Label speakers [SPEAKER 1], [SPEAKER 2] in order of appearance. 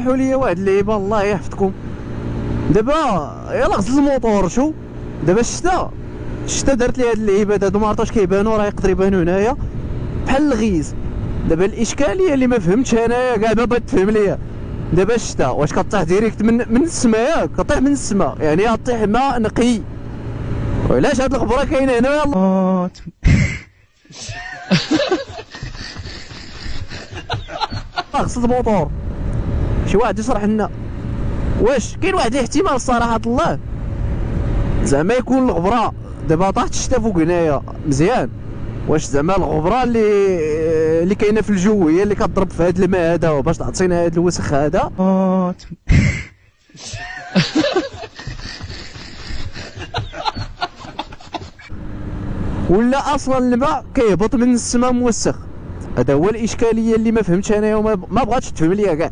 [SPEAKER 1] قولوا لي واحد اللعيبه الله يحفظكم. دابا يلا غسل الموطور. شو دابا الشتا دارت لي هاد اللعيبات هادو، ما عرفتش كيبانو، راه يقدر يبانو هنايا بحال الغيز. دابا الاشكاليه اللي ما فهمتش انايا كاع بغيت تفهم ليا. دابا الشتا واش كطيح ديريكت من السماء؟ ياك كطيح من السماء، يعني غطيح ماء نقي. وعلاش هاد الغبره كاينه هنا؟ يلا غسل الموطور. شي واحد يشرح لنا واش كاين واحد الاحتمال صراحه الله زعما يكون الغبره دابا طاحت الشتا فوق هنايا مزيان. واش زعما الغبره اللي كاينه في الجو هي اللي كتضرب في هذا الماء هذا باش تعطينا هذا الوسخ هذا؟ ولا اصلا الماء كيهبط من السماء موسخ؟ هذا هو الاشكاليه اللي ما فهمتش انايا وما بغاتش تفهم ليا كاع.